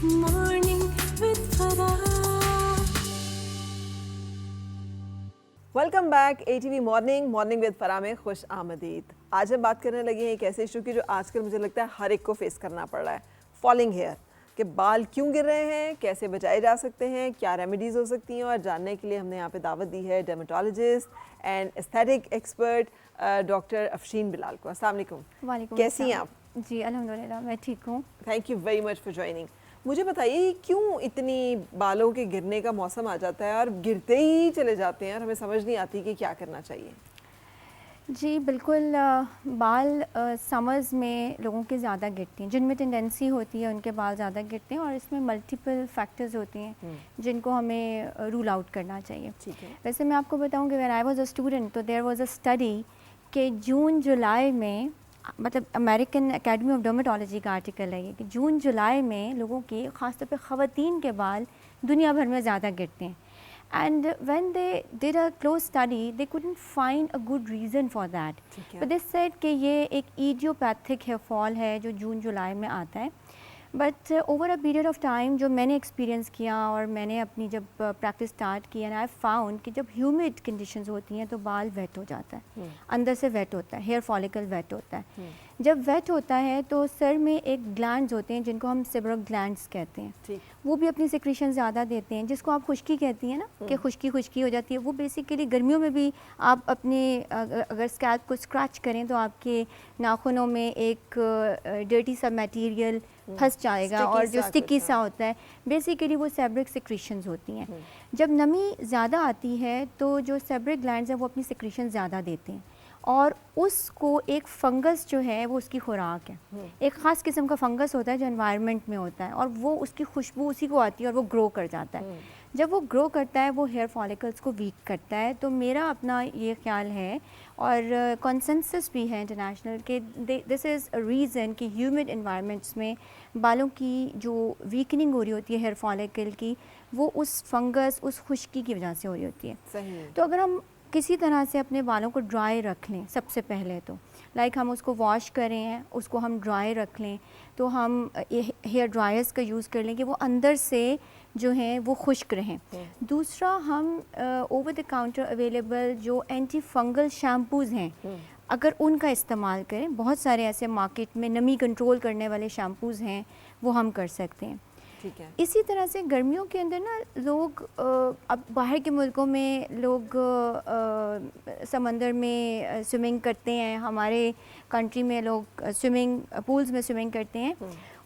Morning with Farah. Welcome back ATV morning with Farah में खुश आमदीद। आज हम बात करने लगे हैं एक ऐसे इशू की जो आजकल मुझे लगता है हर एक को फेस करना पड़ रहा है, फॉलिंग हेयर। कि बाल क्यों गिर रहे हैं, कैसे बचाए जा सकते हैं, क्या रेमेडीज़ हो सकती हैं, और जानने के लिए हमने यहाँ पे दावत दी है dermatologist and aesthetic expert doctor Afsheen Bilal को। अस्सलाम वालेकुम। वालेकुम कैसी हैं अस्सलाम। आप? जी अल्हम्दुलिल्लाह मैं ठीक हूँ। Thank you very much for joining. मुझे बताइए क्यों इतनी बालों के गिरने का मौसम आ जाता है और गिरते ही चले जाते हैं और हमें समझ नहीं आती कि क्या करना चाहिए। जी बिल्कुल, बाल समर्स में लोगों के ज़्यादा गिरते हैं, जिनमें टेंडेंसी होती है उनके बाल ज़्यादा गिरते हैं, और इसमें मल्टीपल फैक्टर्स होती हैं जिनको हमें रूल आउट करना चाहिए। ठीक है। वैसे मैं आपको बताऊँ कि when I was a student तो देयर वाज अ स्टडी कि जून जुलाई में, मतलब अमेरिकन एकेडमी ऑफ डर्मेटोलॉजी का आर्टिकल है ये, कि जून जुलाई में लोगों के ख़ासतौर पे ख़वातीन के बाल दुनिया भर में ज़्यादा गिरते हैं। And when they did a close study, they couldn't find a good reason for that. But they said कि ये एक idiopathic hair fall है जो जून जुलाई में आता है। But over a period of time जो मैंने एक्सपीरियंस किया और मैंने अपनी जब प्रैक्टिस स्टार्ट की, एंड आई फाउंड कि जब ह्यूमिड कंडीशंस होती हैं तो बाल वेट हो जाता है, अंदर से वेट होता है, हेयर फॉलिकल वेट होता है। जब वेट होता है तो सर में एक ग्लैंड्स होते हैं जिनको हम सेबरल ग्लैंड्स कहते हैं, वो भी अपनी सिक्रीशन ज़्यादा देते हैं, जिसको आप खुश्की कहती हैं ना, कि खुश्की हो जाती है। वो बेसिकली गर्मियों में भी आप अपने अगर स्कैल्प को स्क्रैच करें तो आपके नाखूनों में एक डर्टी सा मटेरियल फंस जाएगा, और जो स्टिकी सा होता है बेसिकली वो सेब्रिक सिक्रीशंस होती हैं। जब नमी ज़्यादा आती है तो जो सेब्रिक ग्लैंड्स हैं वो अपनी सिक्रीशन ज़्यादा देते हैं, और उसको एक फंगस जो है वो उसकी खुराक है। एक ख़ास किस्म का फंगस होता है जो एनवायरनमेंट में होता है, और वो उसकी खुशबू उसी को आती है और वो ग्रो कर जाता है। जब वो ग्रो करता है वो हेयर फॉलिकल्स को वीक करता है। तो मेरा अपना ये ख्याल है, और कॉन्सेंसस भी है इंटरनेशनल, कि दिस इज़ अ रीज़न कि ह्यूमिड एनवायरनमेंट्स में बालों की जो वीकनिंग हो रही होती है हेयर फॉलिकल की, वो उस फंगस, उस खुश्की की वजह से हो रही होती है। सही। तो अगर हम किसी तरह से अपने बालों को ड्राई रख लें, सबसे पहले तो लाइक हम उसको वॉश करें हैं, उसको हम ड्राई रख लें, तो हम हेयर ड्रायर्स का यूज़ कर लें कि वो अंदर से जो हैं वो खुश्क रहें। दूसरा, हम ओवर द काउंटर अवेलेबल जो एंटी फंगल शैम्पूज़ हैं, अगर उनका इस्तेमाल करें, बहुत सारे ऐसे मार्केट में नमी कंट्रोल करने वाले शैम्पूज़ हैं, वो हम कर सकते हैं। ठीक है। इसी तरह से गर्मियों के अंदर ना लोग अब बाहर के मुल्कों में लोग समंदर में स्विमिंग करते हैं, हमारे कंट्री में लोग स्विमिंग पूल्स में स्विमिंग करते हैं।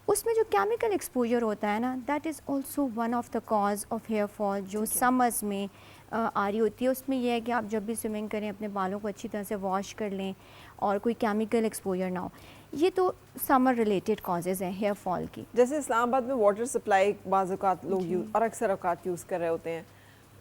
उसमें जो केमिकल एक्सपोजर होता है ना, that is also one of the cause of hair fall जो समर्स में आ रही होती है। उसमें यह है कि आप जब भी स्विमिंग करें अपने बालों को अच्छी तरह से वॉश कर लें और कोई केमिकल एक्सपोजर ना हो। ये तो समर रिलेटेड कॉजेज़ हैं हेयर फॉल की। जैसे इस्लामाबाद में वाटर सप्लाई बाज़ औक़ात लोग यूज़ और अक्सर औक़ात यूज़ कर रहे होते हैं,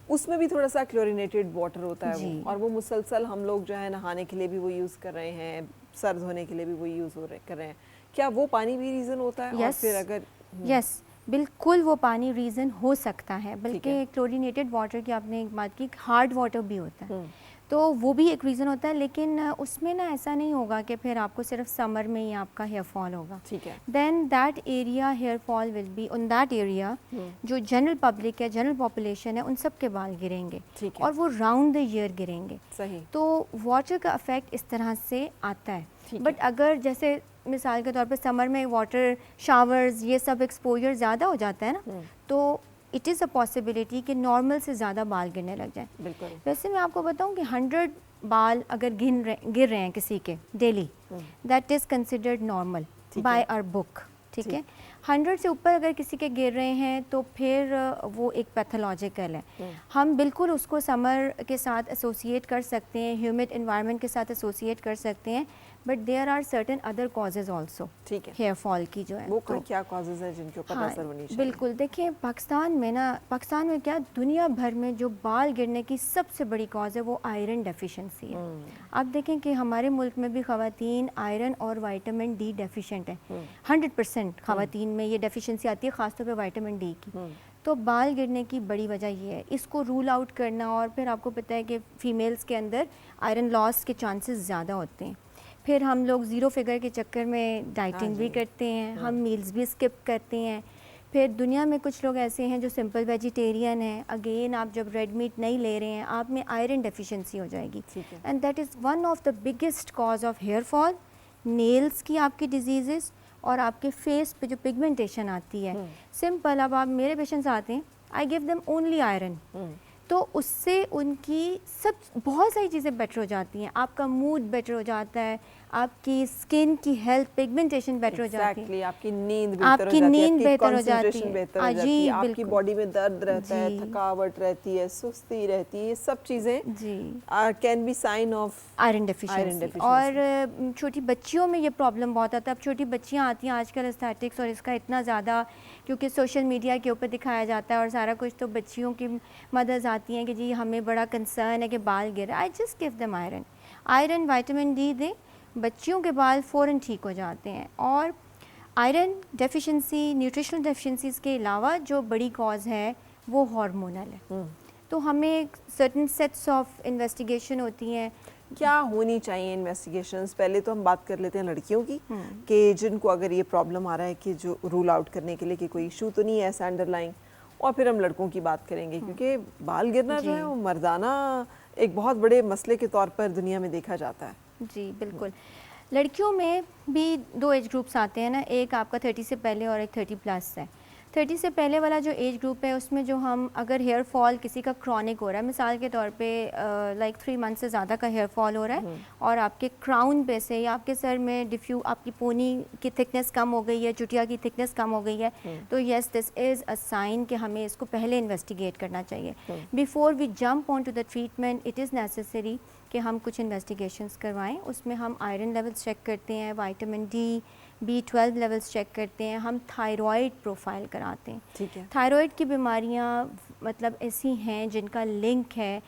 उसमें भी थोड़ा सा क्लोरीनेटेड वाटर होता है वो, और वो मुसलसल हम लोग जो है नहाने के लिए भी वो यूज़ कर रहे हैं, सर धोने के लिए भी वो यूज़ कर रहे हैं। क्या वो पानी भी रीज़न होता है? और फिर अगर यस बिल्कुल वो पानी रीज़न हो सकता है, बल्कि क्लोरीनेटेड वाटर की आपने एक बात की, हार्ड वाटर भी होता है, तो वो भी एक रीज़न होता है। लेकिन उसमें ना ऐसा नहीं होगा कि फिर आपको सिर्फ समर में ही आपका हेयर फॉल होगा। ठीक है। Then that area hair fall will be on that area, जो जनरल पब्लिक है, जनरल पॉपुलेशन है, उन सब के बाल गिरेंगे, और वो राउंड द ईयर गिरेंगे। सही। तो वाटर का इफेक्ट इस तरह से आता है। बट अगर जैसे मिसाल के तौर पे समर में वाटर शावर्स ये सब एक्सपोजर ज़्यादा हो जाता है ना, तो इट इज़ अ पॉसिबिलिटी कि नॉर्मल से ज़्यादा बाल गिरने लग जाए। बिल्कुल। वैसे मैं आपको बताऊं कि 100 बाल अगर गिर रहे हैं किसी के daily, that is considered normal by our book. ठीक है। 100 से ऊपर अगर किसी के गिर रहे हैं तो फिर वो एक पैथोलॉजिकल है। हम बिल्कुल उसको समर के साथ एसोसिएट कर सकते हैं, ह्यूमिड एनवायरनमेंट के साथ एसोसिएट कर सकते हैं, but there are certain other causes also. ठीक है। हेयर फॉल की जो है वो कोई क्या कॉजेज़ हैं जिनके ऊपर असर होनी चाहिए? बिल्कुल, देखिए पाकिस्तान में क्या, दुनिया भर में जो बाल गिरने की सबसे बड़ी कॉज है वो आयरन डेफिशिएंसी है। आप देखें कि हमारे मुल्क में भी ख़वातीन आयरन और विटामिन डी डेफिशिएंट हैं। 100% ख़वातीन में ये डेफिशिएंसी आती है, ख़ासतौर पे विटामिन डी की। तो बाल गिरने की बड़ी वजह ये है, इसको रूल आउट करना। और फिर आपको पता है कि फ़ीमेल्स के अंदर आयरन लॉस के चांसेस ज़्यादा होते हैं। फिर हम लोग ज़ीरो फिगर के चक्कर में डाइटिंग भी करते हैं, हम मील्स भी स्किप करते हैं, फिर दुनिया में कुछ लोग ऐसे हैं जो सिंपल वेजिटेरियन हैं, अगेन आप जब रेड मीट नहीं ले रहे हैं आप में आयरन डेफिशिएंसी हो जाएगी, and that is one of the biggest cause of hair fall, nails की आपकी डिजीज़ेस और आपके फेस पे जो पिगमेंटेशन आती है। सिंपल, अब आप मेरे पेशेंट्स आते हैं, I give them only iron, तो उससे उनकी सब बहुत सारी चीज़ें बेटर हो जाती हैं, आपका मूड बेटर हो जाता है, आपकी स्किन की हेल्थ, पिगमेंटेशन बेटर हो जाती है, आपकी नींद बेहतर हो जाती है, जी, आपकी बॉडी में दर्द रहता है, थकावट रहती है, सुस्ती रहती है, सब चीज़ें जी can be sign of iron deficiency. और छोटी बच्चियों में ये प्रॉब्लम बहुत आता है। अब छोटी बच्चियाँ आती हैं आजकल एस्थेटिक्स और इसका इतना ज़्यादा, क्योंकि सोशल मीडिया के ऊपर दिखाया जाता है और सारा कुछ, तो बच्चियों की मदर्स आती हैं कि जी हमें बड़ा कंसर्न है कि बाल गिर, I just give them iron, iron vitamin D दें, बच्चियों के बाल फ़ौरन ठीक हो जाते हैं। और आयरन डेफिशिएंसी, न्यूट्रिशनल डेफिशिएंसीज़ के अलावा जो बड़ी कॉज है वो हार्मोनल है। तो हमें सर्टन सेट्स ऑफ इन्वेस्टिगेशन होती हैं। क्या होनी चाहिए इन्वेस्टिगेशंस? पहले तो हम बात कर लेते हैं लड़कियों की, कि जिनको अगर ये प्रॉब्लम आ रहा है कि जो रूल आउट करने के लिए कि कोई इशू तो नहीं है ऐसा अंडरलाइंग, और फिर हम लड़कों की बात करेंगे, क्योंकि बाल गिरना जो है वो मर्दाना एक बहुत बड़े मसले के तौर पर दुनिया में देखा जाता है। जी बिल्कुल। लड़कियों में भी दो एज ग्रुप्स आते हैं ना, एक आपका 30 से पहले और एक 30 प्लस है। 30 से पहले वाला जो एज ग्रुप है उसमें जो हम अगर हेयर फॉल किसी का क्रॉनिक हो रहा है, मिसाल के तौर पे लाइक 3 मंथ से ज़्यादा का हेयर फॉल हो रहा है और आपके क्राउन पे से या आपके सर में डिफ्यू, आपकी पोनी की थिकनेस कम हो गई है, चुटिया की थिकनेस कम हो गई है, तो yes this is a sign कि हमें इसको पहले इन्वेस्टिगेट करना चाहिए। Before we jump on to the treatment it is necessary कि हम कुछ इन्वेस्टिगेशंस करवाएं। उसमें हम आयरन लेवल्स चेक करते हैं, vitamin D, B12 levels check करते हैं, हम थायराइड प्रोफाइल कराते हैं। ठीक है। थायराइड की बीमारियां मतलब ऐसी हैं जिनका लिंक है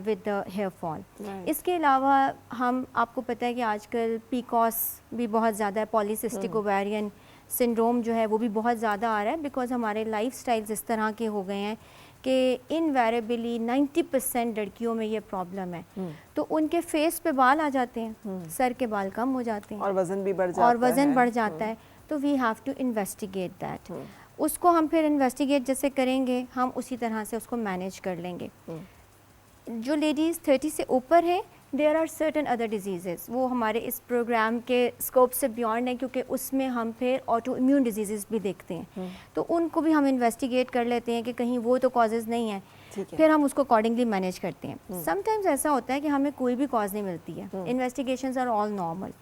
विद द हेयर फॉल। इसके अलावा हम, आपको पता है कि आजकल पीकॉस भी बहुत ज़्यादा है, पॉलीसिस्टिक ओवेरियन सिंड्रोम जो है वो भी बहुत ज़्यादा आ रहा है, बिकॉज हमारे लाइफस्टाइल्स इस तरह के हो गए हैं कि इनवेरेबली 90% लड़कियों में ये प्रॉब्लम है। तो उनके फेस पे बाल आ जाते हैं, सर के बाल कम हो जाते हैं और वज़न भी बढ़ जाता है। तो we have to investigate that. उसको हम फिर इन्वेस्टिगेट जैसे करेंगे हम उसी तरह से उसको मैनेज कर लेंगे। जो लेडीज़ 30 से ऊपर हैं, there are certain other diseases, वो हमारे इस प्रोग्राम के स्कोप से बियॉन्ड है, क्योंकि उसमें हम फिर ऑटो इम्यून डिजीज़ेज़ भी देखते हैं, तो उनको भी हम इन्वेस्टिगेट कर लेते हैं कि कहीं वो तो कॉजेज़ नहीं है, फिर हम उसको अकॉर्डिंगली मैनेज करते हैं। समटाइम्स ऐसा होता है कि हमें कोई भी कॉज नहीं मिलती है, इन्वेस्टिगेशंस आर ऑल नॉर्मल,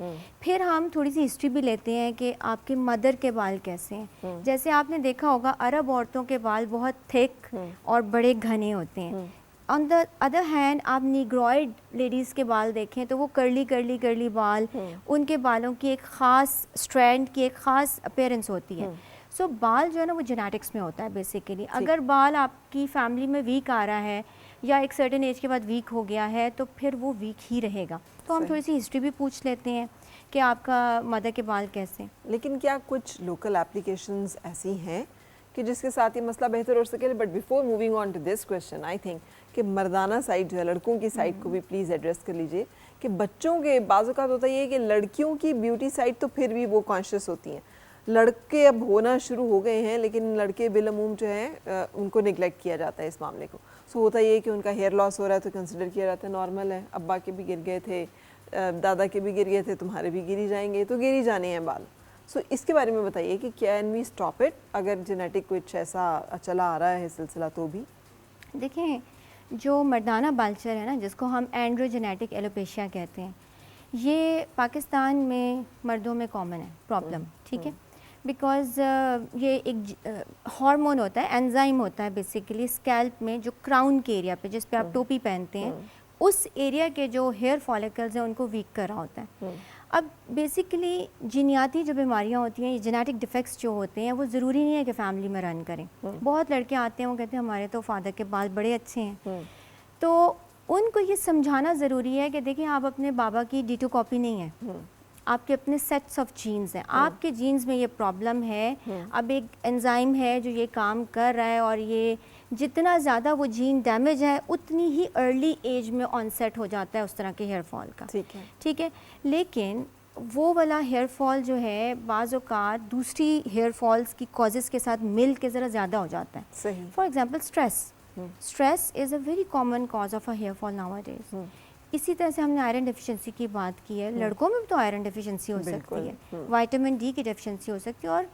फिर हम थोड़ी सी हिस्ट्री भी लेते हैं कि आपकी मदर के बाल कैसे हैं। जैसे आपने देखा होगा अरब औरतों के बाल बहुत थिक और बड़े घने होते हैं। ऑन द अदर हैंड आप निग्रॉइड लेडीज़ के बाल देखें तो वो कर्ली बाल, उनके बालों की एक ख़ास स्ट्रैंड की एक ख़ास अपीयरेंस होती है। सो बाल जो है ना वो जेनेटिक्स में होता है बेसिकली। अगर बाल आपकी फैमिली में वीक आ रहा है या एक सर्टेन एज के बाद वीक हो गया है तो फिर वो वीक ही रहेगा। तो हम थोड़ी सी हिस्ट्री भी पूछ लेते हैं कि आपका मदर के बाल कैसे। लेकिन क्या कुछ लोकल एप्लीकेशंस ऐसी हैं कि जिसके साथ ये मसला बेहतर हो सके? But before moving on to this question, I think कि मर्दाना साइड जो है, लड़कों की साइड को भी प्लीज़ एड्रेस कर लीजिए कि बच्चों के बाज़-औक़ात होता ये है कि लड़कियों की ब्यूटी साइड तो फिर भी वो कॉन्शियस होती हैं, लड़के अब होना शुरू हो गए हैं, लेकिन लड़के बिलअमूम जो है उनको निगलेक्ट किया जाता है इस मामले को। सो होता ये है कि उनका हेयर लॉस हो रहा है तो कंसिडर किया जाता है नॉर्मल है, अब्बा के भी गिर गए थे, दादा के भी गिर गए थे, तुम्हारे भी गिरी जाएंगे, तो गिरी जाने हैं बाल। सो इसके बारे में बताइए कि कैन वी स्टॉप इट अगर जेनेटिक कुछ ऐसा चला आ रहा है सिलसिला तो भी? देखें, जो मर्दाना बालचर है ना, जिसको हम एंड्रोजेनेटिक एलोपेशिया कहते हैं, ये पाकिस्तान में मर्दों में कॉमन है प्रॉब्लम, ठीक है, बिकॉज़ ये एक हार्मोन होता है, एंजाइम होता है बेसिकली स्कैल्प में, जो क्राउन के एरिया पे जिस पे आप टोपी पहनते हैं, उस एरिया के जो हेयर फॉलिकल्स हैं उनको वीक कर रहा होता है। अब बेसिकली जीनियाती जो बीमारियां होती हैं, जेनेटिक डिफेक्ट्स जो होते हैं, वो ज़रूरी नहीं है कि फैमिली में रन करें। बहुत लड़के आते हैं, वो कहते हैं हमारे तो फादर के बाल बड़े अच्छे हैं, तो उनको ये समझाना ज़रूरी है कि देखिए आप अपने बाबा की डिटो कॉपी नहीं है, आपके अपने सेट्स ऑफ जीन्स हैं, आपके जीन्स में ये प्रॉब्लम है। अब एक एंजाइम है जो ये काम कर रहा है, और ये जितना ज़्यादा वो जीन डैमेज है उतनी ही अर्ली एज में ऑनसेट हो जाता है उस तरह के हेयर फॉल का। ठीक है, ठीक है। लेकिन वो वाला हेयर फॉल जो है बाज़ औक़ात दूसरी हेयर फॉल्स की कॉजेज़ के साथ मिल के ज़रा ज़्यादा हो जाता है। सही। For example stress is a very common cause of a hair fall nowadays. इसी तरह से हमने आयरन डेफिशिएंसी की बात की है, लड़कों में भी तो आयरन डेफिशिएंसी हो सकती है, विटामिन डी की डेफिशिएंसी हो सकती है, और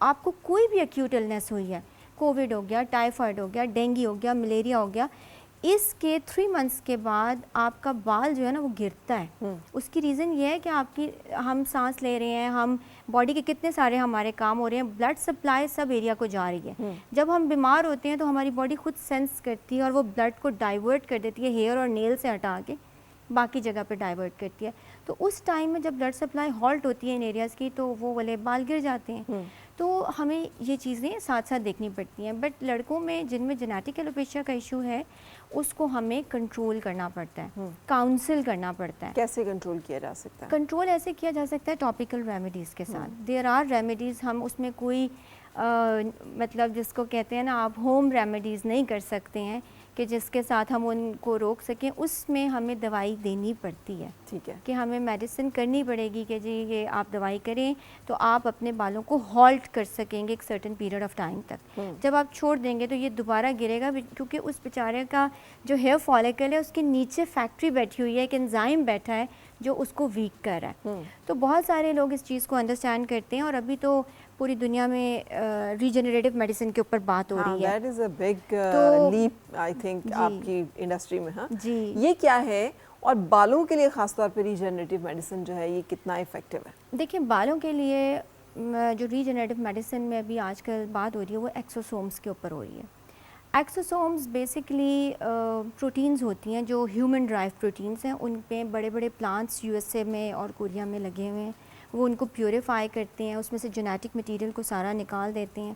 आपको कोई भी एक्यूट इलनेस हुई है, कोविड हो गया, टाइफाइड हो गया, डेंगू हो गया, मलेरिया हो गया, इसके 3 मंथ्स के बाद आपका बाल जो है ना वो गिरता है। उसकी रीज़न ये है कि आपकी हम सांस ले रहे हैं, हम बॉडी के कितने सारे हमारे काम हो रहे हैं, ब्लड सप्लाई सब एरिया को जा रही है। जब हम बीमार होते हैं तो हमारी बॉडी खुद सेंस करती है और वो ब्लड को डाइवर्ट कर देती है, हेयर और नेल से हटा के बाकी जगह पे डाइवर्ट करती है। तो उस टाइम में जब ब्लड सप्लाई हॉल्ट होती है इन एरियाज़ की, तो वो वाले बाल गिर जाते हैं। तो हमें ये चीज़ें साथ साथ देखनी पड़ती हैं। बट लड़कों में जिनमें जेनेटिक एलोपेशिया का इशू है उसको हमें कंट्रोल करना पड़ता है, काउंसिल करना पड़ता है। कैसे कंट्रोल किया जा सकता है? कंट्रोल ऐसे किया जा सकता है टॉपिकल रेमेडीज़ के साथ। देयर आर रेमेडीज़, हम उसमें कोई मतलब जिसको कहते हैं ना, आप होम रेमेडीज़ नहीं कर सकते हैं कि जिसके साथ हम उनको रोक सकें, उसमें हमें दवाई देनी पड़ती है। ठीक है। कि हमें मेडिसिन करनी पड़ेगी कि जी ये आप दवाई करें तो आप अपने बालों को हॉल्ट कर सकेंगे एक सर्टेन पीरियड ऑफ टाइम तक। जब आप छोड़ देंगे तो ये दोबारा गिरेगा, क्योंकि उस बेचारे का जो हेयर फॉलिकल है उसके नीचे फैक्ट्री बैठी हुई है, एक एंजाइम बैठा है जो उसको वीक कर रहा है। तो बहुत सारे लोग इस चीज़ को अंडरस्टैंड करते हैं, और अभी तो पूरी दुनिया में रीजनरेटिव मेडिसिन के ऊपर बात हो रही है। That is a big leap I think आपकी इंडस्ट्री में। हाँ जी, ये क्या है, और बालों के लिए ख़ासतौर पे रीजनरेटिव मेडिसिन जो है ये कितना इफ़ेक्टिव है? देखिए बालों के लिए जो रीजनरेटिव मेडिसिन में अभी आजकल बात हो रही है वो एक्सोसोम्स के ऊपर हो रही है। एक्सोसोम्स बेसिकली प्रोटीन्स होती हैं जो ह्यूमन ड्राइव प्रोटीन्स हैं। उन पे बड़े बड़े प्लांट्स यूएसए में और कोरिया में लगे हुए हैं, वो उनको प्योरीफाई करते हैं, उसमें से जेनेटिक मटेरियल को सारा निकाल देते हैं,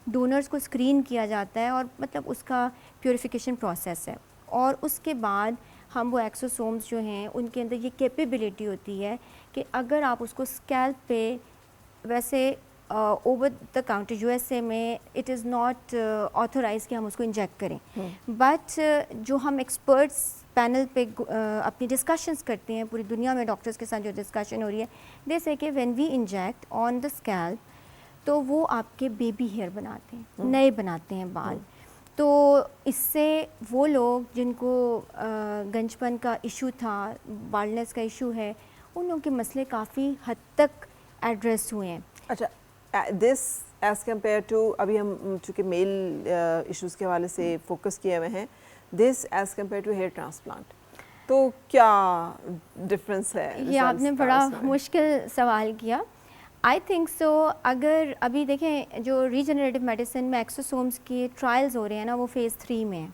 डोनर्स को स्क्रीन किया जाता है, और मतलब उसका प्योरीफिकेशन प्रोसेस है। और उसके बाद हम वो एक्सोसोम्स जो हैं उनके अंदर ये कैपेबिलिटी होती है कि अगर आप उसको स्कैल्प पे, वैसे ओवर द काउंटर यूएसए में इट इज़ नॉट ऑथोराइज कि हम उसको इंजेक्ट करें, बट जो हम एक्सपर्ट्स पैनल पे अपनी डिस्कशंस करते हैं, पूरी दुनिया में डॉक्टर्स के साथ जो डिस्कशन हो रही है, जैसे कि when we inject on the scalp तो वो आपके बेबी हेयर बनाते हैं, नए बनाते हैं बाल। तो इससे वो लोग जिनको गंजपन का इशू था, बाल्डनेस का इशू है, उन लोगों के मसले काफ़ी हद तक एड्रेस हुए हैं। अच्छा, दिस एज़ कम्पेयर टू, अभी हम चूँकि मेल इश्यूज़ के हवाले से फोकस किए हुए हैं, this as compare to hair transplant, तो क्या डिफरेंस है? ये आपने बड़ा मुश्किल सवाल किया। आई थिंक सो, अगर अभी देखें जो रीजनरेटिव मेडिसिन में एक्सोसोम्स के ट्रायल्स हो रहे हैं ना, वो फ़ेज़ 3 में है।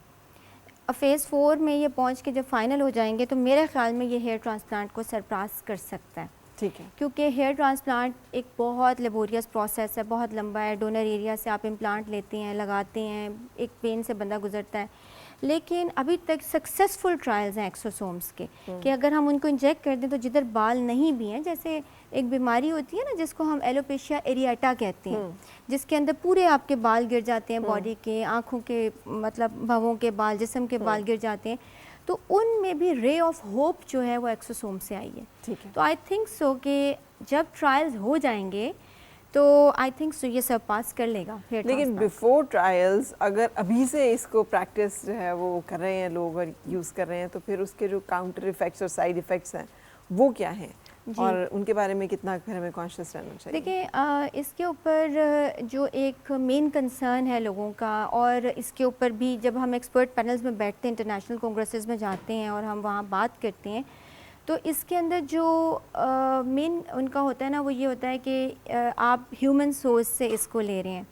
अब फ़ेज़ 4 में ये पहुंच के जब फाइनल हो जाएंगे तो मेरे ख्याल में ये हेयर ट्रांसप्लांट को सरपास कर सकता है। ठीक है। क्योंकि हेयर ट्रांसप्लांट एक बहुत लेबोरियस प्रोसेस है, बहुत लंबा है। डोनर एरिया से आप इम्प्लांट लेते हैं, लगाते हैं, एक पेन से बंदा गुजरता है, लेकिन अभी तक सक्सेसफुल ट्रायल्स हैं एक्सोसोम्स के कि अगर हम उनको इंजेक्ट कर दें तो जिधर बाल नहीं भी हैं, जैसे एक बीमारी होती है ना जिसको हम एलोपेशिया एरियाटा कहते हैं, जिसके अंदर पूरे आपके बाल गिर जाते हैं, बॉडी के, आँखों के, मतलब भवों के बाल, जिस्म के बाल गिर जाते हैं, तो उनमें भी रे ऑफ होप जो है वो एक्सोसोम से आई है। ठीक है। तो आई थिंक सो कि जब ट्रायल्स हो जाएंगे तो आई थिंक सो ये सरपास कर लेगा। लेकिन बिफोर ट्रायल्स अगर अभी से इसको प्रैक्टिस जो है वो कर रहे हैं लोग और यूज़ कर रहे हैं, तो फिर उसके जो काउंटर इफ़ेक्ट्स और साइड इफ़ेक्ट्स हैं वो क्या हैं, और उनके बारे में कितना फिर हमें कॉन्शियस रहना चाहिए? देखिए इसके ऊपर जो एक मेन कंसर्न है लोगों का, और इसके ऊपर भी जब हम एक्सपर्ट पैनल्स में बैठते हैं, इंटरनेशनल कांग्रेसेस में जाते हैं और हम वहाँ बात करते हैं, तो इसके अंदर जो मेन उनका होता है ना, वो ये होता है कि आप ह्यूमन सोर्स से इसको ले रहे हैं,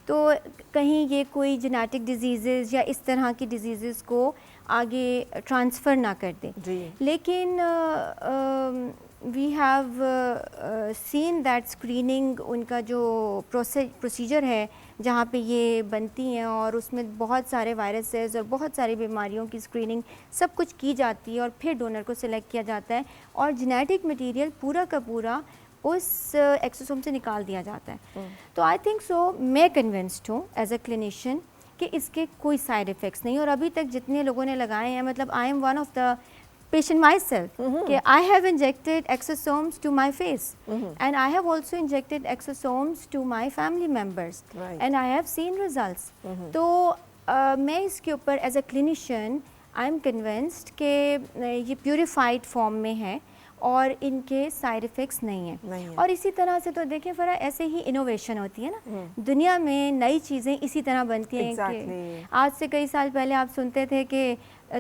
तो कहीं ये कोई जेनेटिक डिजीज़ या इस तरह की डिजीज़ को आगे ट्रांसफ़र ना कर दे। लेकिन we have seen that screening, उनका जो प्रोसीजर है जहाँ पे ये बनती हैं, और उसमें बहुत सारे वायरसेस और बहुत सारी बीमारियों की स्क्रीनिंग सब कुछ की जाती है, और फिर डोनर को सिलेक्ट किया जाता है, और जेनेटिक मटेरियल पूरा का पूरा उस एक्सोसोम से निकाल दिया जाता है। तो आई थिंक सो, मैं कन्विंस्ड हूँ एज अ क्लिनिशियन कि इसके कोई साइड इफ़ेक्ट्स नहीं, और अभी तक जितने लोगों ने लगाए हैं, मतलब I am one of the patient myself. Okay, I have injected exosomes to my face, and I have also injected exosomes to my family members, Right. and I have seen results. तो मैं इसके ऊपर as a clinician I am convinced कि ये purified form में है और इनके साइड इफ़ेक्ट्स नहीं नहीं है। है। और इसी तरह से तो देखिए फ़रा ऐसे ही इनोवेशन होती है ना, दुनिया में नई चीज़ें इसी तरह बनती हैं Exactly. कि आज से कई साल पहले आप सुनते थे कि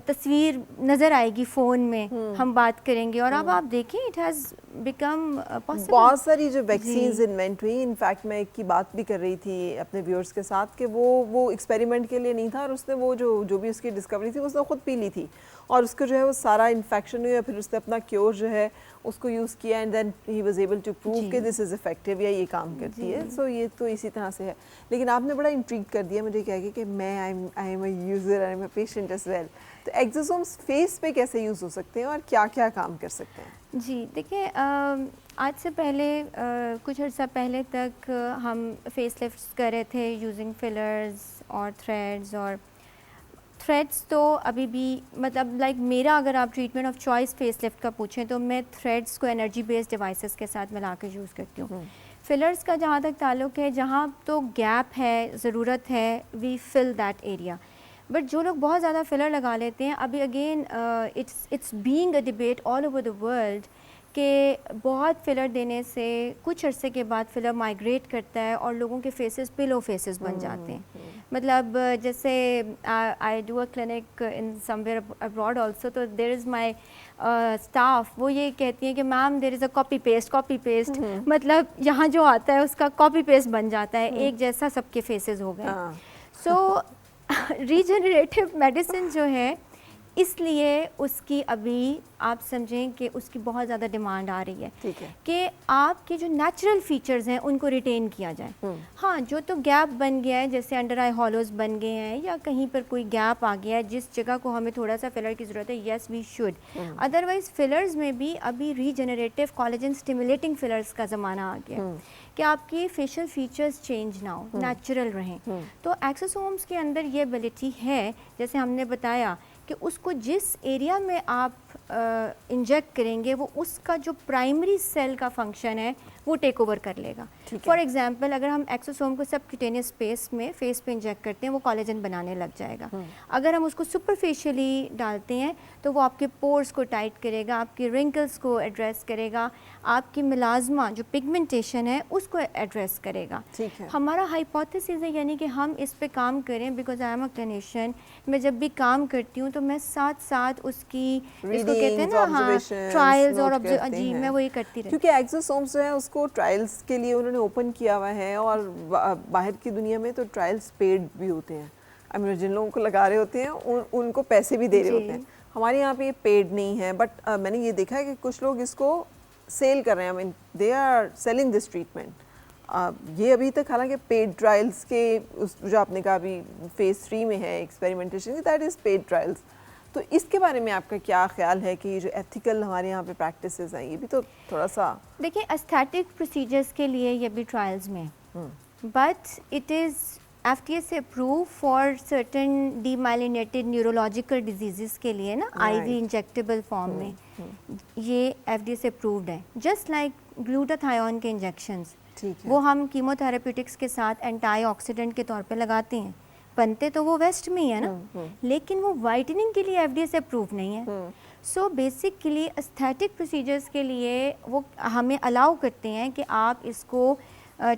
तस्वीर नज़र आएगी फ़ोन में, हम बात करेंगे, और अब आप देखिए इट हैज़ बिकम पॉसिबल। बहुत सारी जो वैक्सीन्स इन्वेंट हुई, इनफैक्ट मैं एक की बात भी कर रही थी अपने व्यूअर्स के साथ कि वो एक्सपेरिमेंट के लिए नहीं था, और उसने वो जो भी उसकी डिस्कवरी थी उसने खुद पी ली थी, और उसको जो है वो सारा इन्फेक्शन हुआ, फिर उसने अपना क्योर जो है उसको यूज़ किया, and then he was able to prove कि दिस इज़ इफेक्टिव या ये काम करती है। सो ये तो इसी तरह से है। लेकिन आपने बड़ा इंट्रीग कर दिया मुझे कह के कि मैं I am a user, I am a patient as well. तो एक्सोसोम्स फेस पे कैसे यूज़ हो सकते हैं और क्या क्या काम कर सकते हैं? जी देखिए, आज से पहले कुछ अर्सा पहले तक हम फेस लिफ्ट्स कर रहे थे यूजिंग फिलर्स और थ्रेड्स, और थ्रेड्स तो अभी भी मतलब लाइक मेरा अगर आप treatment of choice face lift का पूछें तो मैं थ्रेड्स को एनर्जी बेस्ड डिवाइसेस के साथ मिला के यूज़ करती हूँ। फिलर्स का जहाँ तक ताल्लुक़ है, जहाँ तो गैप है, ज़रूरत है, we fill that area. But जो लोग बहुत ज़्यादा फिलर लगा लेते हैं, अभी again it's being a debate all over the world कि बहुत फिलर देने से कुछ अरसे के बाद फिलर माइग्रेट करता है और लोगों के फेसेस पिलो फेसेस बन जाते हैं। मतलब जैसे I do a clinic in somewhere abroad also, तो देयर इज़ माई स्टाफ, वो ये कहती हैं कि ma'am there is a copy paste, मतलब यहाँ जो आता है उसका कॉपी पेस्ट बन जाता है, एक जैसा सबके फेसेस हो गए। सो रीजनरेटिव मेडिसिन जो है, इसलिए उसकी अभी आप समझें कि उसकी बहुत ज़्यादा डिमांड आ रही है, ठीक है, कि आपके जो नेचुरल फीचर्स हैं उनको रिटेन किया जाए। हाँ, जो तो गैप बन गया है, जैसे अंडर आई हॉलोज बन गए हैं या कहीं पर कोई गैप आ गया है जिस जगह को हमें थोड़ा सा फिलर की ज़रूरत है, yes we should. Otherwise fillers में भी अभी रीजनरेटिव कोलेजन स्टिमुलेटिंग फिलर्स का ज़माना आ गया कि आपकी फेशियल फीचर्स चेंज ना हो, नेचुरल रहें। तो एक्सोसोम्स के अंदर ये एबिलिटी है, जैसे हमने बताया कि उसको जिस एरिया में आप इंजेक्ट करेंगे वो उसका जो प्राइमरी सेल का फंक्शन है वो टेक ओवर कर लेगा। फॉर एग्जांपल, अगर हम एक्सोसोम को सबक्यूटेनियस स्पेस में फेस पे इंजेक्ट करते हैं, वो कोलेजन बनाने लग जाएगा। अगर हम उसको सुपरफिशियली डालते हैं तो वो आपके पोर्स को टाइट करेगा, आपके रिंकल्स को एड्रेस करेगा, आपकी मिलाजमा जो पिगमेंटेशन है उसको एड्रेस करेगा। हमारा हाइपोथेसिस है, यानी कि हम इस पे काम करें, because I am a clinician. मैं जब भी काम करती हूँ तो मैं साथ साथ उसकी इसको कहते हैं ना, हाँ, ट्रायल्स और जी मैं वही करती रहती हूँ। क्योंकि एक्सोसोम्स जो है उसको ट्रायल्स के लिए उन्होंने ओपन किया हुआ है, और बाहर की दुनिया में तो ट्रायल्स पेड भी होते हैं। आई मीन जिन लोगों को लगा रहे होते हैं उनको पैसे भी दे रहे होते हैं। हमारे यहाँ पे ये पेड नहीं है, बट मैंने ये देखा है कि कुछ लोग इसको सेल कर रहे हैं। I mean they are selling this treatment. ये अभी तक हालांकि पेड ट्रायल्स के उस जो आपने कहा अभी फेज़ 3 में है experimentation, that is paid trials. तो इसके बारे में आपका क्या ख्याल है कि ये जो एथिकल हमारे यहाँ पे प्रैक्टिसेस हैं, ये भी तो थोड़ा सा, देखिए एस्थेटिक प्रोसीजर्स के लिए ये भी ट्रायल्स में, बट इट इज़ FDA से approve for certain demyelinated neurological disease के लिए ना, IV इंजेक्टेबल फॉर्म में ये FDA से अप्रूव्ड है। जस्ट लाइक ग्लूटाथायोन के इंजेक्शंस, वो हम कीमोथेरेप्यूटिक्स के साथ एंटीऑक्सीडेंट के तौर पे लगाते हैं, बनते तो वो वेस्ट में ही है ना, लेकिन वो वाइटनिंग के लिए FDA से अप्रूव नहीं है। सो बेसिकली एस्थेटिक प्रोसीजर्स के लिए वो हमें अलाउ करते हैं कि आप इसको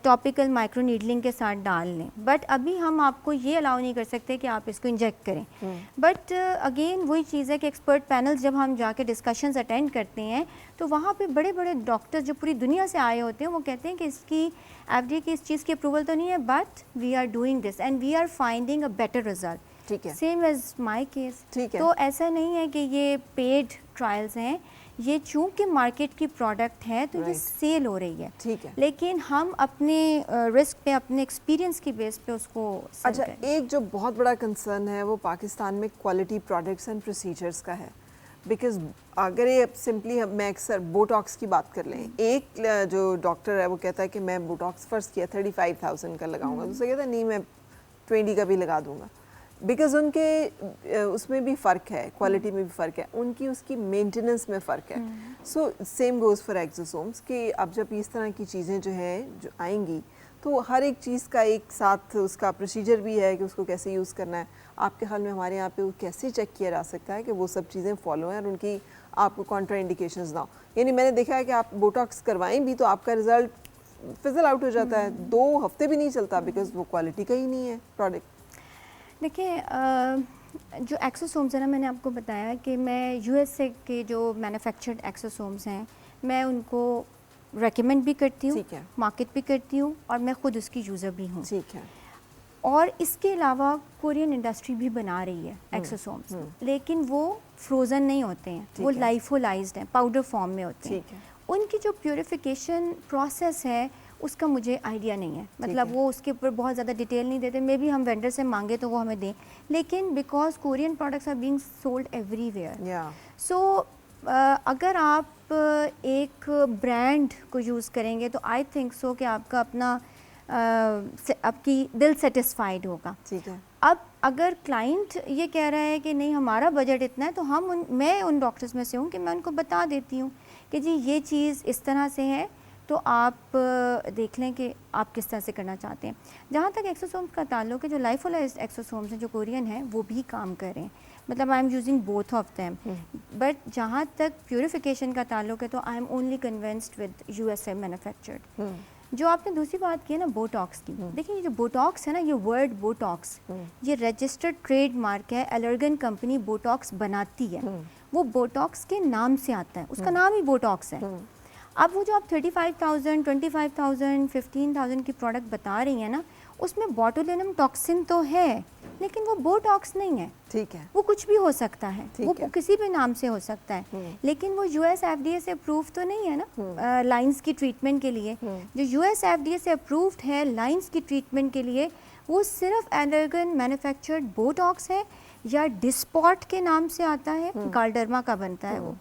टॉपिकल माइक्रो नीडलिंग के साथ डाल लें, बट अभी हम आपको ये अलाउ नहीं कर सकते कि आप इसको इंजेक्ट करें। बट अगेन वही चीज़ है कि एक्सपर्ट पैनल्स जब हम जाके डिस्कशंस अटेंड करते हैं तो वहाँ पे बड़े बड़े डॉक्टर्स जो पूरी दुनिया से आए होते हैं वो कहते हैं कि इसकी FDA की इस चीज़ की अप्रूवल तो नहीं है, but we are doing this and we are finding a better result. Same as my case. तो ऐसा नहीं है कि ये पेड ट्रायल्स हैं, ये चूँकि मार्केट की प्रोडक्ट है तो ये सेल हो रही है, ठीक है, लेकिन हम अपने रिस्क पे, अपने एक्सपीरियंस की बेस पे उसको अच्छा। एक जो बहुत बड़ा कंसर्न है वो पाकिस्तान में क्वालिटी प्रोडक्ट्स एंड प्रोसीजर्स का है, बिकॉज अगर ये सिंपली मैं अक्सर बोटॉक्स की बात कर लें, एक जो डॉक्टर है वो कहता है कि मैं बोटॉक्स फर्स्ट किया 35,000 का लगाऊंगा, दूसरा कहता है नहीं मैं 20 का भी लगा दूंगा। बिकॉज उनके उसमें भी फ़र्क है, क्वालिटी में भी फ़र्क है, उनकी उसकी मेंटेनेंस में फ़र्क है. So same goes for exosomes कि अब जब इस तरह की चीज़ें जो हैं जो आएंगी तो हर एक चीज़ का एक साथ उसका प्रोसीजर भी है कि उसको कैसे यूज़ करना है. आपके ख्याल में हमारे यहाँ पे वो कैसे चेक किया जा सकता है कि वो सब चीज़ें फॉलो हैं और उनकी आपको कॉन्ट्रा इंडिकेशंस ना हो? यानी मैंने देखा है कि आप बोटॉक्स करवाएं भी तो आपका रिज़ल्ट फिजल आउट हो जाता है, 2 हफ्ते भी नहीं चलता बिकॉज वो क्वालिटी का ही नहीं है प्रोडक्ट. देखिए जो एक्सोसोम्स है ना, मैंने आपको बताया कि मैं यूएसए के जो मैन्युफैक्चर्ड एक्सोसोम्स हैं मैं उनको रेकमेंड भी करती हूँ, ठीक है. मार्केट भी करती हूँ और मैं ख़ुद उसकी यूज़र भी हूँ. ठीक है. और इसके अलावा कोरियन इंडस्ट्री भी बना रही है एक्सोसोम्स, लेकिन वो फ्रोज़न नहीं होते हैं, वो लाइफोलाइज्ड हैं, पाउडर फॉर्म में होते हैं. ठीक है. उनकी जो प्योरिफिकेशन प्रोसेस है उसका मुझे आइडिया नहीं है, मतलब वो उसके ऊपर बहुत ज़्यादा डिटेल नहीं देते. मे बी हम वेंडर से मांगे तो वो हमें दें, लेकिन because Korean products are being sold everywhere, so अगर आप एक ब्रांड को यूज़ करेंगे तो आई थिंक सो कि आपका अपना आपकी दिल सेटिस्फाइड होगा. ठीक है. अब अगर क्लाइंट ये कह रहा है कि नहीं हमारा बजट इतना है, तो मैं उन डॉक्टर्स में से हूँ कि मैं उनको बता देती हूँ कि जी ये चीज़ इस तरह से है, तो आप देख लें कि आप किस तरह से करना चाहते हैं. जहाँ तक एक्सोसोम्स का ताल्लुक है, जो लाइफोलाइज्ड एक्सोसोम्स हैं जो कोरियन हैं वो भी काम कर रहे हैं, मतलब I am using both of them. But जहाँ तक प्योरिफिकेशन का ताल्लुक है तो I am only convinced with USA manufactured. जो आपने दूसरी बात की है ना बोटॉक्स की, देखिए ये जो बोटॉक्स है ना, ये वर्ड बोटॉक्स ये रजिस्टर्ड ट्रेड मार्क है, एलर्गन कंपनी बोटॉक्स बनाती है, वो बोटॉक्स के नाम से आता है, उसका नाम ही बोटॉक्स है. अब वो जो आप 35,000, 25,000, 15,000 की प्रोडक्ट बता रही हैं ना, उसमें बॉटुलिनम टॉक्सिन तो है लेकिन वो बोटॉक्स नहीं है. ठीक है. वो कुछ भी हो सकता है, वो किसी भी नाम से हो सकता है, लेकिन वो यूएस एफडीए से अप्रूव तो नहीं है ना लाइंस की ट्रीटमेंट के लिए. जो यूएस एफडीए से अप्रूव्ड है लाइंस की ट्रीटमेंट के लिए वो सिर्फ एलर्गन मैन्युफैक्चर्ड बोटॉक्स है या डिस्पॉट के नाम से आता है, गाल्डर्मा का बनता है वो.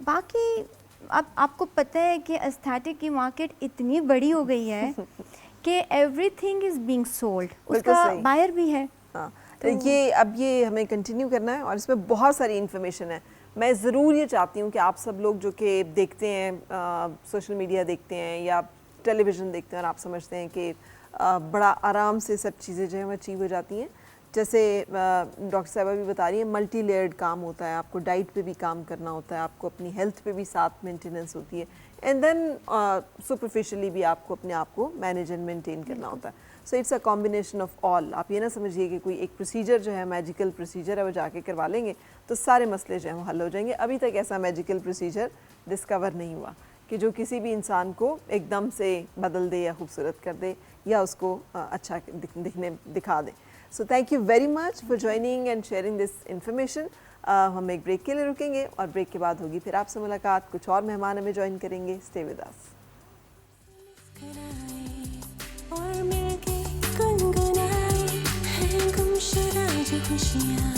बाकी अब आपको पता है कि एस्थेटिक की मार्केट इतनी बड़ी हो गई है कि एवरीथिंग इज बीइंग सोल्ड, उसका बायर भी है. तो ये हमें कंटिन्यू करना है और इसमें बहुत सारी इन्फॉर्मेशन है. मैं ज़रूर ये चाहती हूँ कि आप सब लोग जो कि देखते हैं, सोशल मीडिया देखते हैं या टेलीविज़न देखते हैं और आप समझते हैं कि बड़ा आराम से सब चीज़ें जो हैं वो अचीव हो जाती हैं. जैसे डॉक्टर साहिबा भी बता रही हैं, मल्टी लेयर्ड काम होता है, आपको डाइट पे भी काम करना होता है, आपको अपनी हेल्थ पे भी साथ मेंटेनेंस होती है, एंड देन सुपरफिशियली भी आपको अपने आप को मैनेज एंड मेंटेन करना होता है. So it's a combination of all. आप ये ना समझिए कि कोई एक प्रोसीजर जो है मैजिकल प्रोसीजर है वो जाके करवा लेंगे तो सारे मसले जो हैं वो हल हो जाएंगे. अभी तक ऐसा मैजिकल प्रोसीजर डिस्कवर नहीं हुआ कि जो किसी भी इंसान को एकदम से बदल दे या खूबसूरत कर दे या उसको अच्छा दिखा दे. So thank you very much for joining and sharing this information. हम एक ब्रेक के लिए रुकेंगे और ब्रेक के बाद होगी फिर आपसे मुलाकात. कुछ और मेहमान हमें ज्वाइन करेंगे. Stay with us. और मिलके गुनगुनाए हैं गुमशुदा जो खुशियाँ.